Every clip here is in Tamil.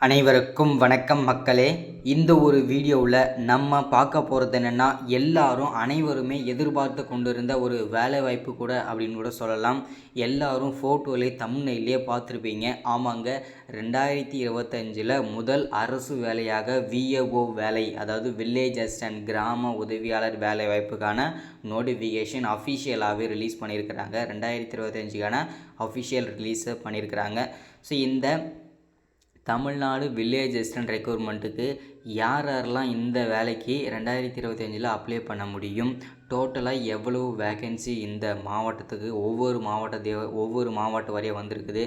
அனைவருக்கும் வணக்கம் மக்களே. இந்த ஒரு வீடியோவில் நம்ம பார்க்க போகிறது என்னென்னா, அனைவருமே எதிர்பார்த்து கொண்டிருந்த ஒரு வேலைவாய்ப்பு கூட அப்படின்னு கூட சொல்லலாம். எல்லாரும் ஃபோட்டோலே தம்ப்நெயிலே பார்த்துருப்பீங்க. ஆமாங்க, 2025 முதல் அரசு வேலையாக விஏஓ வேலை, அதாவது வில்லேஜ் அசிஸ்டன்ட் கிராம உதவியாளர் வேலைவாய்ப்புக்கான நோட்டிஃபிகேஷன் அஃபிஷியலாகவே ரிலீஸ் பண்ணியிருக்கிறாங்க. 2025க்கான அஃபிஷியல் ரிலீஸை பண்ணியிருக்கிறாங்க. ஸோ இந்த தமிழ்நாடு வில்லேஜ் அசிஸ்டன்ட் ரெக்ரூட்மெண்ட்டுக்கு யாரெல்லாம் இந்த வேலைக்கு 2025 அப்ளை பண்ண முடியும், டோட்டலாக எவ்வளவு வேக்கன்சி இந்த மாவட்டத்துக்கு ஒவ்வொரு மாவட்ட வரையாக வந்திருக்குது,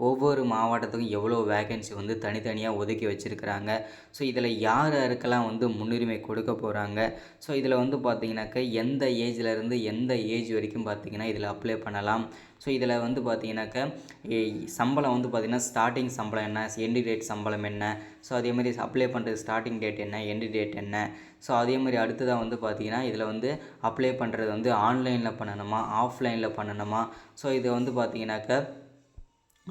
ஒவ்வொரு மாவட்டத்துக்கும் எவ்வளோ வேக்கன்சி தனித்தனியாக ஒதுக்கி வச்சுருக்கிறாங்க. ஸோ இதில் யாருக்கெல்லாம் முன்னுரிமை கொடுக்க போகிறாங்க. ஸோ இதில் பார்த்திங்கனாக்கா எந்த ஏஜ்லேருந்து எந்த ஏஜ் வரைக்கும் பார்த்திங்கன்னா இதில் அப்ளை பண்ணலாம். ஸோ இதில் பார்த்திங்கனாக்கா சம்பளம் பார்த்திங்கன்னா ஸ்டார்டிங் சம்பளம் என்ன, எண்டு டேட் சம்பளம் என்ன, ஸோ அதே மாதிரி அப்ளை பண்ணுறது ஸ்டார்டிங் டேட் என்ன, எண்டு டேட் என்ன. ஸோ அதே மாதிரி அடுத்ததாக பார்த்திங்கன்னா இதில் அப்ளை பண்ணுறது ஆன்லைனில் பண்ணணுமா, ஆஃப்லைனில் பண்ணணுமா. ஸோ இதை பார்த்திங்கனாக்கா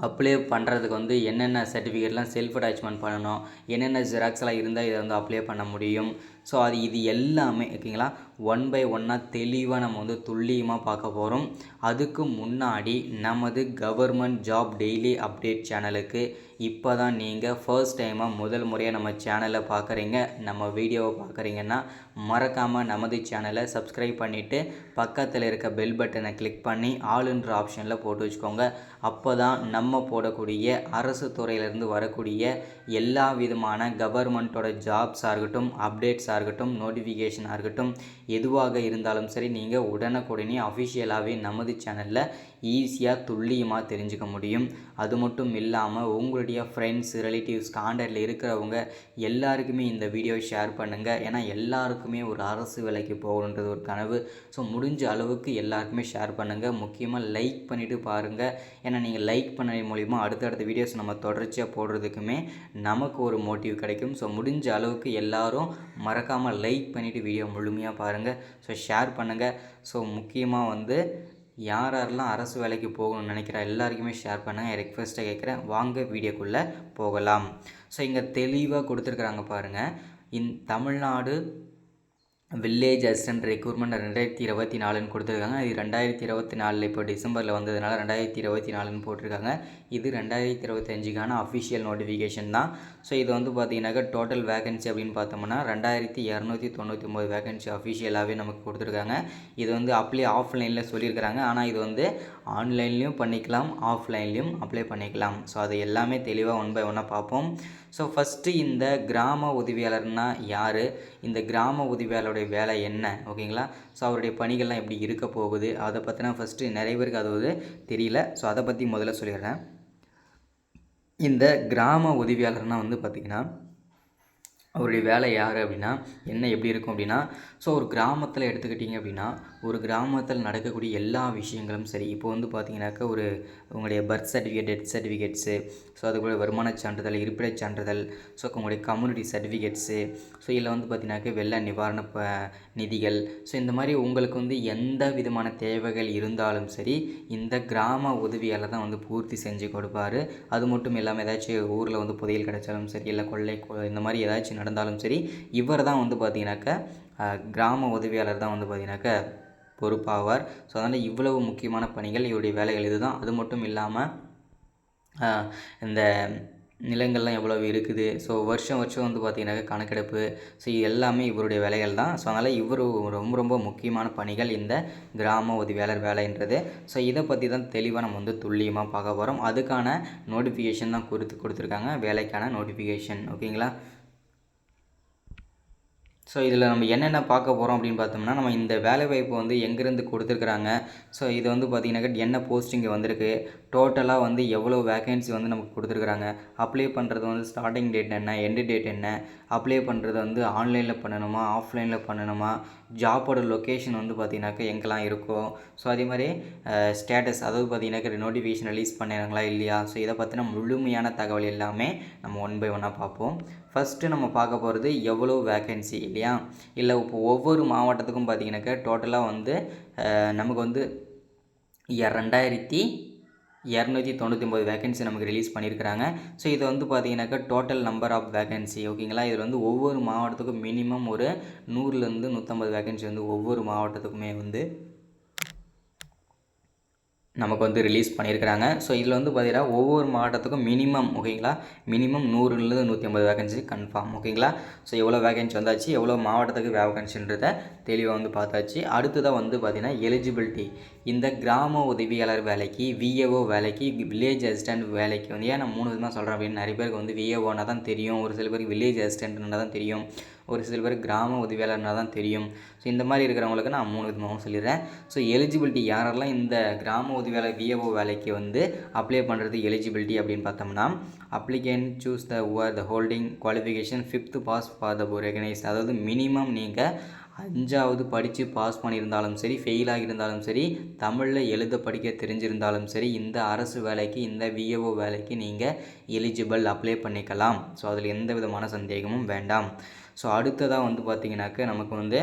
அப்ளை பண்ணுறதுக்கு என்னென்ன சர்டிஃபிகேட்லாம் செல்ஃப் அட்டாச்மெண்ட் பண்ணணும், என்னென்ன ஜெராக்ஸ்லாம் இருந்தால் இதை அப்ளை பண்ண முடியும். ஸோ இது எல்லாமே ஓகேங்களா, ஒன் பை ஒன்னாக தெளிவாக நம்ம துல்லியமாக பார்க்க போகிறோம். அதுக்கு முன்னாடி நமது கவர்மெண்ட் ஜாப் டெய்லி அப்டேட் சேனலுக்கு இப்போ தான் நீங்கள் ஃபர்ஸ்ட் டைமாக முதல் முறையாக நம்ம சேனலை பார்க்குறீங்க, நம்ம வீடியோவை பார்க்குறீங்கன்னா மறக்காமல் நமது சேனலை சப்ஸ்கிரைப் பண்ணிவிட்டு பக்கத்தில் இருக்க பெல் பட்டனை கிளிக் பண்ணி ஆளுன்ற ஆப்ஷனில் போட்டு வச்சுக்கோங்க. அப்போ தான் நம்ம போடக்கூடிய அரசு துறையிலேருந்து வரக்கூடிய எல்லா விதமான கவர்மெண்ட்டோட ஜாப்ஸாக இருக்கட்டும், அப்டேட்ஸாக இருக்கட்டும், நோட்டிஃபிகேஷனாக இருக்கட்டும், எதுவாக இருந்தாலும் சரி நீங்கள் உடனுக்குடனே அஃபிஷியலாகவே நமது சேனலில் ஈஸியாக துல்லியமாக தெரிஞ்சுக்க முடியும். அது மட்டும் இல்லாமல் உங்களுடைய ஃப்ரெண்ட்ஸ், ரிலேட்டிவ்ஸ், கான்டாக்டில் இருக்கிறவங்க எல்லாருக்குமே இந்த வீடியோவை ஷேர் பண்ணுங்கள். ஏன்னா எல்லாருக்குமே ஒரு அரசு வேலைக்கு போகணுன்றது ஒரு கனவு. ஸோ முடிஞ்ச அளவுக்கு எல்லாருக்குமே ஷேர் பண்ணுங்கள். முக்கியமாக லைக் பண்ணிவிட்டு பாருங்கள். ஏன்னா நீங்கள் லைக் பண்ண மூலிமா அடுத்தடுத்த வீடியோஸ் நம்ம தொடர்ச்சியாக போடுறதுக்குமே நமக்கு ஒரு மோட்டிவ் கிடைக்கும். ஸோ முடிஞ்ச அளவுக்கு எல்லோரும் மறக்காமல் லைக் பண்ணிவிட்டு வீடியோ முழுமையாக பாருங்கள். ஸோ ஷேர் பண்ணுங்கள். ஸோ முக்கியமாக யாரெல்லாம் அரசு வேலைக்கு போகணும்னு நினைக்கிறா எல்லாருக்குமே ஷேர் பண்ணுங்கள். ரெக்வெஸ்ட்டை கேட்குறேன். வாங்க வீடியோக்குள்ளே போகலாம். ஸோ இங்கே தெளிவாக கொடுத்துருக்குறாங்க பாருங்கள். தமிழ்நாடு வில்லேஜ் அசிஸ்டன்ட் ரெக்ரூட்மெண்ட் 2024 கொடுத்துருக்காங்க. இது 2024 இப்போ டிசம்பரில் வந்ததுனால 2024 போட்டிருக்காங்க. இது 2025க்கான அஃபிஷியல் நோட்டிஃபிகேஷன் தான். ஸோ இது பார்த்திங்கனாக்கா டோட்டல் வேகன்சி அப்படின்னு பார்த்தோம்னா 2299 வேகன்சி அஃபிஷியலாகவே நமக்கு கொடுத்துருக்காங்க. இது அப்ளை ஆஃப்லைனில் சொல்லியிருக்கிறாங்க. ஆனால் இது ஆன்லைன்லேயும் பண்ணிக்கலாம், ஆஃப்லைன்லேயும் அப்ளை பண்ணிக்கலாம். ஸோ அது எல்லாமே தெளிவாக ஒன் பை ஒன்னாக பார்ப்போம். ஸோ ஃபஸ்ட்டு இந்த கிராம உதவியாளர்னால் யார், இந்த கிராம உதவியாளருடைய வேலை என்ன, ஓகேங்களா. ஸோ அவருடைய பணிகள்லாம் எப்படி இருக்க போகுது அதை பற்றினா ஃபஸ்ட்டு நிறைய பேருக்கு அது தெரியல. ஸோ அதை பற்றி முதல்ல சொல்லிடுறேன். இந்த கிராம உதவியாளர்னால் பார்த்திங்கன்னா அவருடைய வேலை யார் அப்படின்னா என்ன எப்படி இருக்கும் அப்படின்னா, ஸோ ஒரு கிராமத்தில் எடுத்துக்கிட்டிங்க அப்படின்னா ஒரு கிராமத்தில் நடக்கக்கூடிய எல்லா விஷயங்களும் சரி, இப்போ பார்த்திங்கனாக்கா உங்களுடைய birth certificate, death certificates, so அதுபோல் வருமான சான்றிதழ், இருப்பிடச் சான்றிதழ், ஸோ உங்களுடைய கம்யூனிட்டி சர்டிஃபிகேட்ஸு, ஸோ இதில் பார்த்திங்கனாக்கா வெள்ள நிவாரண நிதிகள், ஸோ இந்த மாதிரி உங்களுக்கு எந்த விதமான தேவைகள் இருந்தாலும் சரி இந்த கிராம உதவியால் தான் பூர்த்தி செஞ்சு கொடுப்பார். அது மட்டும் இல்லாமல் ஏதாச்சும் ஊரில் புதையல் கிடைச்சாலும் சரி, இல்லை கொள்ளை இந்த மாதிரி ஏதாச்சும் நடந்தாலும் சரி, இவர் தான் பார்த்திங்கனாக்கா கிராம உதவியாளர் தான் பார்த்திங்கனாக்கா பொறுப்பாவார். ஸோ அதனால் இவ்வளவு முக்கியமான பணிகள் இவருடைய வேலைகள் இதுதான். அது மட்டும் இல்லாமல் இந்த நிலங்கள்லாம் எவ்வளவு இருக்குது, ஸோ வருஷம் பார்த்திங்கனாக்கா கணக்கெடுப்பு, ஸோ எல்லாமே இவருடைய வேலைகள் தான். ஸோ அதனால் இவர் ரொம்ப ரொம்ப முக்கியமான பணிகள் இந்த கிராம உதவியாளர் வேலைன்றது. ஸோ இதை பற்றி தான் தெளிவாக நம்ம துல்லியமாக பார்க்க போகிறோம். அதுக்கான நோட்டிஃபிகேஷன் தான் கொடுத்துருக்காங்க, வேலைக்கான நோட்டிஃபிகேஷன், ஓகேங்களா. ஸோ இதில் நம்ம என்னென்ன பார்க்க போகிறோம் அப்படின்னு பார்த்தோம்னா, நம்ம இந்த வேலைவாய்ப்பு எங்கேருந்து கொடுத்துருக்குறாங்க, ஸோ இது பார்த்திங்கனாக்கா என்ன போஸ்டிங் வந்திருக்கு, டோட்டலாக எவ்வளோ வேக்கன்சி நமக்கு கொடுத்துருக்குறாங்க, அப்ளை பண்ணுறது ஸ்டார்டிங் டேட் என்ன, எண்டு டேட் என்ன, அப்ளை பண்ணுறது ஆன்லைனில் பண்ணணுமா, ஆஃப்லைனில் பண்ணணுமா, ஜாப்போட லொக்கேஷன் பார்த்திங்கனாக்கா எங்கெல்லாம் இருக்கும், ஸோ அதே மாதிரி ஸ்டேட்டஸ், அதாவது பார்த்திங்கனாக்கா நோட்டிஃபிகேஷன் ரிலீஸ் பண்ணிடுறாங்களா இல்லையா, ஸோ இதை பற்றின முழுமையான தகவல் எல்லாமே நம்ம ஒன் பை ஒன்னாக பார்ப்போம். ஃபஸ்ட்டு நம்ம பார்க்க போகிறது எவ்வளோ வேக்கன்சி இல்லையா, இல்லை இப்போ ஒவ்வொரு மாவட்டத்துக்கும் பார்த்திங்கனாக்கா டோட்டலாக நமக்கு 299 வேகன்சி நமக்கு ரிலீஸ் பண்ணியிருக்கிறாங்க. ஸோ இது வந்து பார்த்தீங்கன்னாக்கா டோட்டல் நம்பர் ஆஃப் வேகன்சி ஓகேங்களா. இதில் வந்து ஒவ்வொரு மாவட்டத்துக்கும் மினிமம் ஒரு 100லேருந்து 150 வேகன்சி வந்து ஒவ்வொரு மாவட்டத்துக்குமே வந்து நமக்கு வந்து ரிலீஸ் பண்ணியிருக்கிறாங்க. ஸோ இதில் வந்து பார்த்தீங்கன்னா ஒவ்வொரு மாவட்டத்துக்கும் மினிமம் ஓகேங்களா, மினிமம் 100லேருந்து 150 வேகன்சி கன்ஃபார்ம் ஓகேங்களா. ஸோ எவ்வளோ வேகன்சி வந்தாச்சு, எவ்வளோ மாவட்டத்துக்கு வேகன்சின்றதை தெளிவாக வந்து பார்த்தாச்சு. அடுத்ததாக வந்து பார்த்திங்கன்னா எலிஜிபிலிட்டி. இந்த கிராம உதவியாளர் வேலைக்கு, விஏஓ வேலைக்கு, வில்லேஜ் அசிஸ்டன்ட் வேலைக்கு வந்து ஏன் நான் 3 விதமாக சொல்கிறேன் அப்படின்னு நிறைய பேருக்கு வந்து விஏஓனா தான் தெரியும், ஒரு சில பேருக்கு வில்லேஜ் அசிஸ்டன்ட்னா தான் தெரியும், ஒரு சில பேருக்கு கிராம உதவியாளர்னா தான் தெரியும். ஸோ இந்த மாதிரி இருக்கிறவங்களுக்கு நான் 3 விதமாகவும் சொல்லிடுறேன். ஸோ எலிஜிபிலிட்டி யாரெல்லாம் இந்த கிராம உதவியாளர் விஏஓ வேலைக்கு வந்து அப்ளை பண்ணுறது எலிஜிபிலிட்டி அப்படின்னு பார்த்தோம்னா, applicant choose the holding qualification 5th pass for the recognised. அதாவது மினிமம் நீங்கள் 5வது படித்து பாஸ் பண்ணியிருந்தாலும் சரி, ஃபெயிலாக இருந்தாலும் சரி, தமிழில் எழுத படிக்க தெரிஞ்சிருந்தாலும் சரி, இந்த அரசு வேலைக்கு, இந்த விஏஓ வேலைக்கு நீங்கள் எலிஜிபிள் அப்ளை பண்ணிக்கலாம். ஸோ அதில் எந்த விதமான சந்தேகமும் வேண்டாம். ஸோ அடுத்ததாக வந்து பார்த்திங்கனாக்க நமக்கு வந்து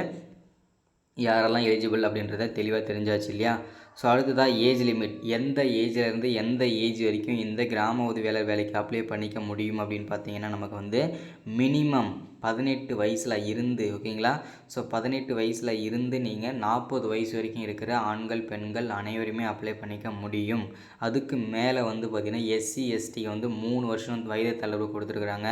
யாரெல்லாம் எலிஜிபிள் அப்படின்றத தெளிவாக தெரிஞ்சாச்சு இல்லையா. ஸோ அடுத்ததாக ஏஜ் லிமிட். எந்த ஏஜ்லேருந்து எந்த ஏஜ் வரைக்கும் இந்த கிராம உதவியாளர் வேலைக்கு அப்ளை பண்ணிக்க முடியும் அப்படின்னு பார்த்தீங்கன்னா, நமக்கு வந்து மினிமம் 18 வயசில் இருந்து ஓகேங்களா. ஸோ 18 வயசில் இருந்து நீங்கள் 40 வயசு வரைக்கும் இருக்கிற ஆண்கள் பெண்கள் அனைவருமே அப்ளை பண்ணிக்க முடியும். அதுக்கு மேலே வந்து பார்த்திங்கன்னா எஸ்சி எஸ்டிக்கு வந்து 3 வருஷம் வயது தளர்வு கொடுத்துருக்குறாங்க.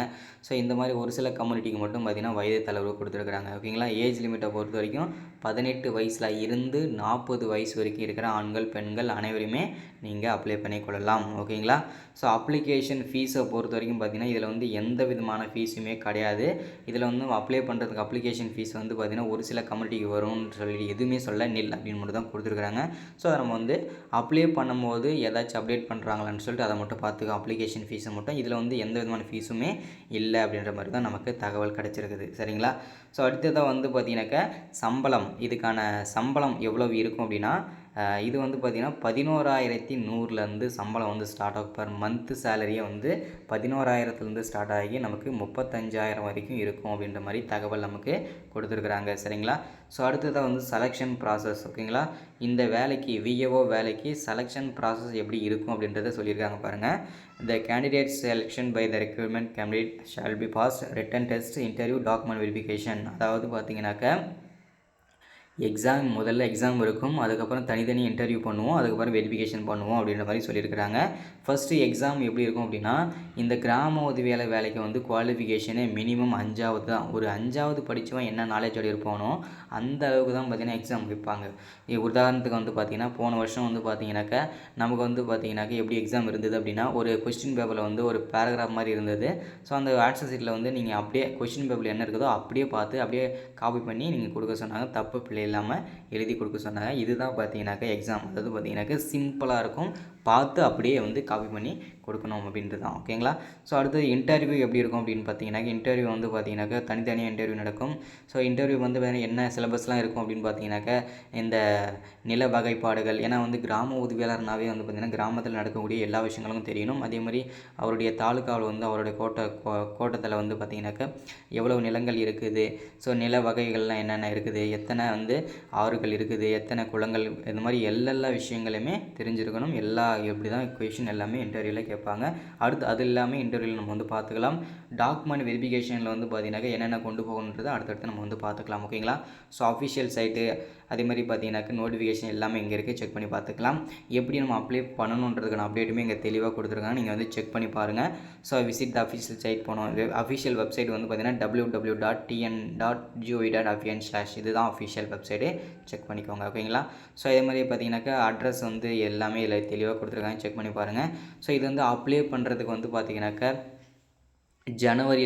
ஸோ இந்த மாதிரி ஒரு சில கம்யூனிட்டிக்கு மட்டும் பார்த்திங்கன்னா வயது தளர்வு கொடுத்துருக்குறாங்க ஓகேங்களா. ஏஜ் லிமிட்டை பொறுத்த வரைக்கும் 18 வயசில் இருந்து 40 வயசு வரைக்கும் இருக்கிற ஆண்கள் பெண்கள் அனைவருமே நீங்கள் அப்ளை பண்ணிக்கொள்ளலாம் ஓகேங்களா. ஸோ அப்ளிகேஷன் ஃபீஸை பொறுத்த வரைக்கும் பார்த்திங்கன்னா இதில் வந்து எந்த விதமான ஃபீஸுமே கிடையாது. இதில் வந்து அப்ளை பண்ணுறதுக்கு அப்ளிகேஷன் ஃபீஸ் வந்து பார்த்திங்கன்னா ஒரு சில கம்யூனிட்டிக்கு வரும்னு சொல்லி எதுவுமே சொல்ல நில் அப்படின்னு மட்டும் தான் கொடுத்துருக்குறாங்க. ஸோ அதை நம்ம வந்து அப்ளை பண்ணும்போது ஏதாச்சும் அப்டேட் பண்ணுறாங்களான்னு சொல்லிட்டு அதை மட்டும் பார்த்துக்க, அப்ளிகேஷன் ஃபீஸை மட்டும். இதில் வந்து எந்த விதமான ஃபீஸுமே இல்லை அப்படின்ற மாதிரி தான் நமக்கு தகவல் கிடச்சிருக்குது சரிங்களா. ஸோ அடுத்ததாக வந்து பார்த்திங்கனாக்கா சம்பளம். இதுக்கான சம்பளம் எவ்வளவு இருக்கும் அப்படின்னா, இது வந்து பார்த்திங்கன்னா 11,100லேருந்து சம்பளம் வந்து ஸ்டார்ட் ஆகும். பர் மந்த்து சேலரியை வந்து 11,000லேருந்து ஸ்டார்ட் ஆகி நமக்கு 35,000 வரைக்கும் இருக்கும் அப்படின்ற மாதிரி தகவல் நமக்கு கொடுத்துருக்குறாங்க சரிங்களா. ஸோ அடுத்ததாக வந்து செலெக்ஷன் ப்ராசஸ் ஓகேங்களா. இந்த வேலைக்கு விஏஓ வேலைக்கு செலெக்ஷன் ப்ராசஸ் எப்படி இருக்கும் அப்படின்றத சொல்லியிருக்காங்க பாருங்கள். The candidate selection by the recruitment candidate shall be passed written test, interview, document verification. அதாவது பார்த்தீங்கன்னாக்க முதல்ல எக்ஸாம் இருக்கும், அதுக்கப்புறம் தனித்தனி இன்டர்வியூ பண்ணுவோம், அதுக்கப்புறம் வெரிஃபிகேஷன் பண்ணுவோம் அப்படின்ற மாதிரி சொல்லியிருக்கிறாங்க. ஃபஸ்ட்டு எக்ஸாம் எப்படி இருக்கும் அப்படின்னா, இந்த கிராம உதவியாளர் வேலைக்கு வந்து குவாலிஃபிகேஷனே மினிமம் 5வது தான். ஒரு 5வது படித்தவன் என்ன நாலேஜோடு இருப்பானோ அந்த அளவுக்கு தான் பார்த்திங்கன்னா எக்ஸாம் வைப்பாங்க. உதாரணத்துக்கு வந்து பார்த்திங்கன்னா போன வருஷம் வந்து பார்த்திங்கனாக்கா நமக்கு வந்து பார்த்திங்கனாக்கா எப்படி எக்ஸாம் இருந்தது அப்படின்னா, ஒரு கொஸ்டின் பேப்பரில் வந்து ஒரு பேராகிராஃப் மாதிரி இருந்தது. ஸோ அந்த ஆன்சர் ஷீட்டில் வந்து நீங்கள் அப்படியே கொஸ்டின் பேப்பரில் என்ன இருக்குதோ அப்படியே பார்த்து அப்படியே காப்பி பண்ணி நீங்கள் கொடுக்க சொன்னாங்க. தப்பு பிள்ளை இல்லாமல் எழுதி கொடுக்க சொன்னாங்க. இதுதான் பார்த்தீங்கன்னாக்கா எக்ஸாம். அதாவது பார்த்தீங்கன்னாக்கா சிம்பிளாக இருக்கும், பார்த்து அப்படியே வந்து காப்பி பண்ணி கொடுக்கணும் அப்படின்றது தான் ஓகேங்களா. ஸோ அடுத்தது இன்டர்வியூ எப்படி இருக்கும் அப்படின்னு பார்த்தீங்கன்னாக்கா, இன்டர்வியூ வந்து பார்த்தீங்கன்னாக்கா தனித்தனியாக இன்டர்வியூ நடக்கும். ஸோ இன்டர்வியூ வந்து என்ன சிலபஸ்லாம் இருக்கும் அப்படின்னு பார்த்தீங்கன்னாக்கா, இந்த நில வகைப்பாடுகள், ஏன்னா வந்து கிராம உதவியாளர்னாவே வந்து பார்த்திங்கன்னா கிராமத்தில் நடக்கக்கூடிய எல்லா விஷயங்களும் தெரியணும். அதே மாதிரி அவருடைய தாலுக்காவில் வந்து அவருடைய கோட்டத்தில் வந்து பார்த்திங்கனாக்கா எவ்வளவு நிலங்கள் இருக்குது, ஸோ நில வகைகள்லாம் என்னென்ன இருக்குது, எத்தனை வந்து ஆறுகள் இருக்குது, எத்தனை குளங்கள், இந்த மாதிரி எல்லா விஷயங்களுமே தெரிஞ்சிருக்கணும். எப்படி தான் கொஷின் எல்லாமே இன்டர்வியூவில் கேட்பாங்க. அடுத்து அது எல்லாமே இன்டர்வியூவில் நம்ம வந்து பார்த்துக்கலாம். டாக்குமெண்ட் வெரிஃபிகேஷனில் வந்து பார்த்தீங்கன்னாக்கா என்னென்ன கொண்டு போகணுன்றது அடுத்தடுத்து நம்ம வந்து பார்த்துக்கலாம் ஓகேங்களா. ஸோ அஃபிஷியல் சைட்டு அதே மாதிரி பார்த்தீங்கன்னாக்கா நோட்டிஃபிகேஷன் எல்லாமே இங்கே இருக்குது, செக் பண்ணி பார்த்துக்கலாம். எப்படி நம்ம அப்ளை பண்ணணுன்றதுக்கான அப்டேட்டுமே இங்கே தெளிவாக கொடுத்துருக்காங்க, நீங்கள் வந்து செக் பண்ணி பாருங்கள். So visit the official side போனோம். அஃபிஷியல் வெப்சைட் வந்து பார்த்தீங்கன்னா www.tn.gov.in/ இதுதான் அஃபிஷியல் வெப்சைட்டு, செக் பண்ணிக்கோங்க ஓகேங்களா. ஸோ அதே மாதிரி பார்த்தீங்கன்னாக்கா அட்ரஸ் வந்து எல்லாமே இதில் தெளிவாக கொடுத்துருக்காங்க, செக் பண்ணி பாருங்கள். ஸோ இது வந்து அப்ளை பண்ணுறதுக்கு வந்து பார்த்தீங்கன்னாக்கா ஜனவரி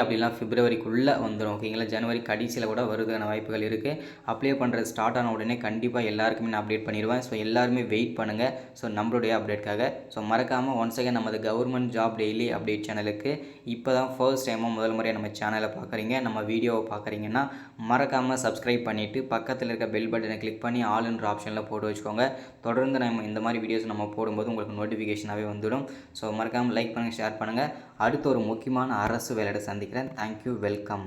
அப்படிலாம் பிப்ரவரிக்குள்ளே வந்துடும் ஓகேங்களா. ஜனவரி கடைசியில் கூட வருதுக்கான வாய்ப்புகள் இருக்குது. அப்ளை பண்ணுறது ஸ்டார்ட் ஆன உடனே கண்டிப்பாக எல்லாருக்குமே நான் அப்டேட் பண்ணிடுவேன். ஸோ எல்லாருமே வெயிட் பண்ணுங்கள் ஸோ நம்மளுடைய அப்டேட்காக. ஸோ மறக்காமல் ஒன்ஸ் அகேன் நமது கவர்மெண்ட் ஜாப் டெய்லி அப்டேட் சேனலுக்கு இப்போ தான் ஃபர்ஸ்ட் டைமாக முதல் முறையாக நம்ம சேனலை பார்க்குறீங்க, நம்ம வீடியோவை பார்க்குறீங்கன்னா மறக்காமல் சப்ஸ்கிரைப் பண்ணிவிட்டு பக்கத்தில் இருக்க பெல் பட்டனை கிளிக் பண்ணி ஆல்ன்ற ஆப்ஷனில் போட்டு வச்சுக்கோங்க. தொடர்ந்து நம்ம இந்த மாதிரி வீடியோஸ் நம்ம போடும்போது உங்களுக்கு நோட்டிஃபிகேஷனாகவே வந்துடும். ஸோ மறக்காமல் லைக் பண்ணுங்கள், ஷேர் பண்ணுங்கள். அடுத்த ஒரு முக்கியமான அரசு வேலையை சந்திக்கிறேன். Thank you, welcome.